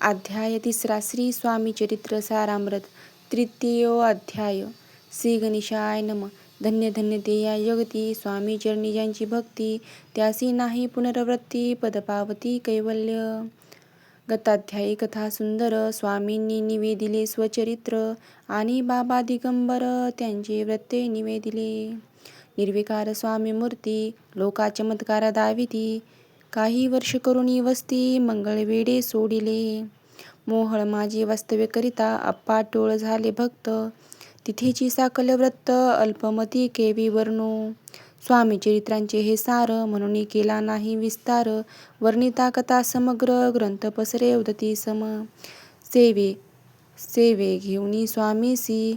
अध्याय 3 श्री स्वामी चरित्र सारामृत तृतीयो अध्याय. श्री गणेशाय नम. धन्य धन्य ते या जगती स्वामी चरणी ज्यांची भक्ती, त्यासी नाही पुनरवृत्ती पद पावती कैवल्य. गताध्यायी कथा सुंदर. स्वामींनी निवेदिले स्वचरित्र आणि बाबा दिगंबर त्यांचे वृत्ते निवेदिले. निर्विकार स्वामी मूर्ती लोका चमत्कार दाविती, काही वर्ष करुणी वस्ती मंगळवेडे सोडिले. मोहळ माझी वास्तव्य करिता अप्पा टोळ झाले भक्त, तिथेची साकल व्रत अल्पमती केवी वर्णो. स्वामी चरित्रांचे हे सार म्हणून केला नाही विस्तार, वर्णिता कथा समग्र ग्रंथ पसरे उदती सम. सेवे घेऊनी स्वामीसी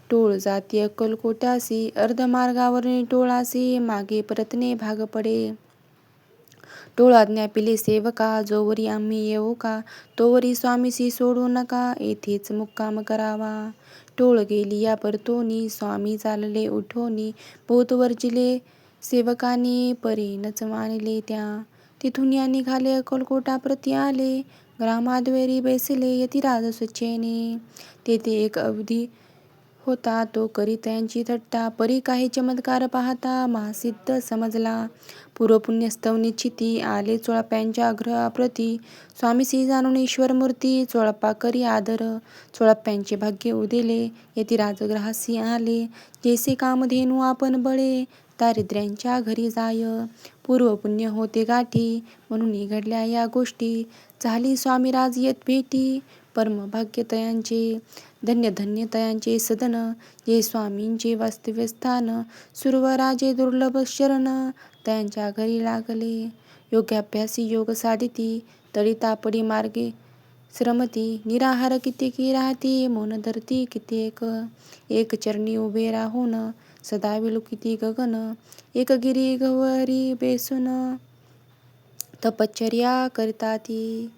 टोळ जाती अक्कलकोटासी, अर्धमार्गावरून टोळासी मागे परतणे भाग पडे. टोळ आज्ञा पिले सेवका, जोवरी आम्ही येऊ का तोवरी स्वामीसी सोडू नका, येथेच मुक्काम करावा. टोळ गेली या परतोनी स्वामी चालले उठोनी, बहुत वर्जिले सेवकांनी परी नच मानिले त्या. तिथून या निघाले अक्कलकोटा प्रति आले, ग्रामाद्वेरी बैसले यतिराज स्वच्छेने. तेथे एक अवधी होता तो करी त्यांची थट्टा, परी काही चमत्कार पाहता महासिद्ध समजला. पूर्वपुण्यस्तव निश्चिती आले चोळप्यांच्या ग्रहाप्रती, स्वामीसी जाणून ईश्वरमूर्ती चोळप्पा करी आदर. चोळप्यांचे भाग्य उदिले यतिराज ग्रहासी आले, जैसे कामधेनू आपण बळे दारिद्र्यांच्या घरी जाय. पूर्वपुण्य होते गाठी म्हणून घडल्या या गोष्टी, झाली स्वामीराज येत भेटी परमभाग्य तयांचे. धन्य धन्य तयांचे सदन, जे स्वामींचे वास्तव्यस्थान. सुरवराजे दुर्लभ शरण त्यांच्या घरी लागले. योगाभ्यासी योग साधिती, तळी तापडी मार्गे श्रमती. निराहार कित्येकी राहती, मौन धरती कित्येक. एक चरणी उभे राहून सदा विलोकिती गगन, एक गिरी गवरी बेसून तपश्चर्या करिताती.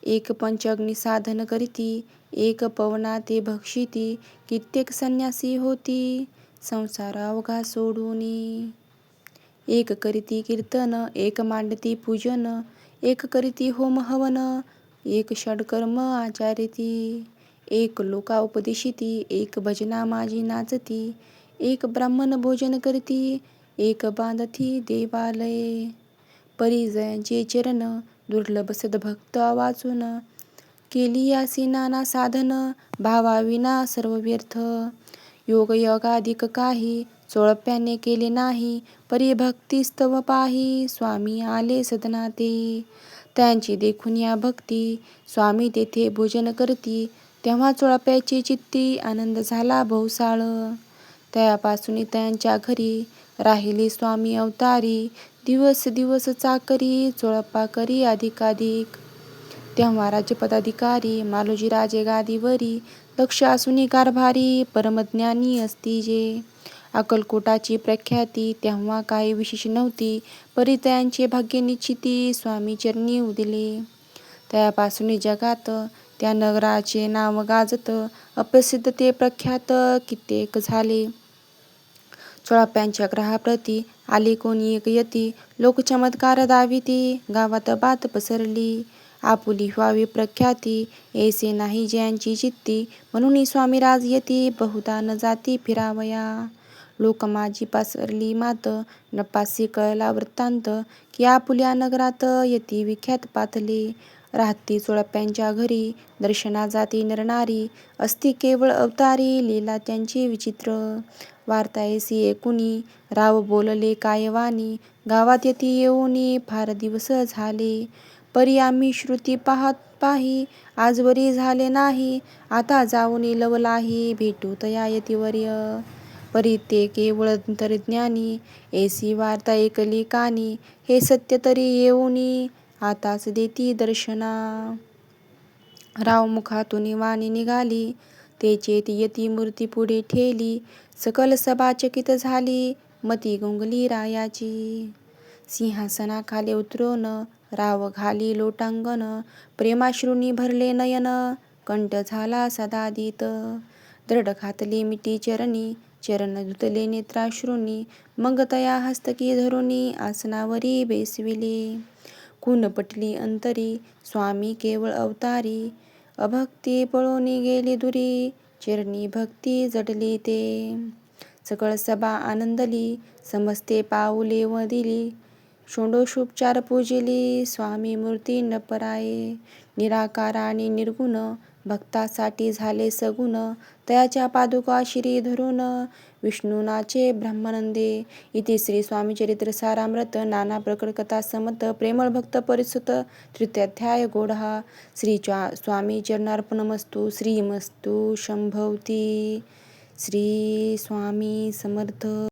एक पंचअग्नी साधन करीती, एक पवना ते भक्षिती. कित्येक संन्यासी होती संसार अवघा सोडूनी. एक करीती कीर्तन, एक मांडती पूजन, एक करीती होम हवन, एक षडकर्म आचारिती. एक लोका उपदेशिती, एक भजना माझी नाचती. एक ब्राह्मण भोजन करती, एक बांधती देवालये. परिजयांचे चरण दुर्लभ सद्भक्त वाचून, केली यासी नाना साधन भावाविना सर्व व्यर्थ. योगाधिक काही चोळप्याने केले नाही, परी भक्तिस्तव पाही स्वामी आले सदना ते. त्यांची देखून या भक्ती स्वामी तेथे भोजन करती, तेव्हा चोळप्याची चित्ती आनंद झाला बहुसाळ. त्यापासून त्यांच्या घरी राहिले स्वामी अवतारी, दिवस दिवस चाकरी चोळप्पा करी अधिकाधिक. तेव्हा राज्यपदाधिकारी मालोजीराजे गादीवरी, दक्ष असूनी कारभारी परमज्ञानी असती जे. अक्कलकोटाची प्रख्याती तेव्हा काही विशेष नव्हती, परी त्यांचे भाग्य निश्चिती स्वामी चरणी उदिले. त्यापासून जगात त्या नगराचे नाव गाजत, अप्रसिद्ध ते प्रख्यात कित्येक झाले. चोळप्यांच्या ग्रहाप्रती आले कोणी एक यती, लोक चमत्कार दाविती गावात बात पसरली. आपुली व्हावी प्रख्याती ऐसे नाही ज्यांची चित्ती, म्हणून स्वामीराज येती बहुधा न जाती फिरावया. लोक माझी पसरली मात, नपासी कळला वृत्तांत, की आपुल्या नगरात यती विख्यात पातले. राहती चोळप्यांच्या घरी दर्शना जाती नरनारी, असती केवळ अवतारी लीला त्यांची विचित्र. वार्ता ऐसी ऐकुनी राव बोलले काय वाणी, गावात यती येऊनी फार दिवस झाले. परी आम्ही श्रुती पाही आजवरी झाले नाही, आता जाऊनी लवलाही भेटू तया यतिवर्य. परी ते केवळ अंतर्ज्ञानी, ऐसी वार्ता ऐकली कानी, हे सत्य तरी येऊनी आताच देती दर्शना. राव मुखातून वाणी निघाली, तेचे ती यती मूर्ती पुढे ठेली. सकल सभा चकित झाली, मती गुंगली रायाची. सिंहासनाखाली उतरून राव घाली लोटांगण, प्रेमाश्रूंनी भरले नयन कंठ झाला सदादित. दरड घातली मिठी चरणी, चरण धुतले नेत्राश्रूंनी, मग तया हस्तकी धरुनी आसनावरी बेसविले. खून पटली अंतरी, स्वामी केवळ अवतारी. अभक्ती पळूनी गेली दुरी, चरणी भक्ती जडली ते. सकळ सभा आनंदली, समस्ते पाऊले व दिली. षोडशोपचार पूजिली, स्वामी मूर्ती न पराये. निराकार आणि निर्गुण, भक्तासाठी झाले सगुण. तयाच्या पादुका शिरी धरून, विष्णुनाचे ब्रह्मानंदे. इति श्री स्वामीचरित्र सारामृत नाना प्रकट कथा समत प्रेमळ भक्त परिसुत तृतीयाध्याय गोडहा. श्री स्वामी चरणार्पणमस्तु. श्रीमस्तु शंभवती. श्री स्वामी समर्थ.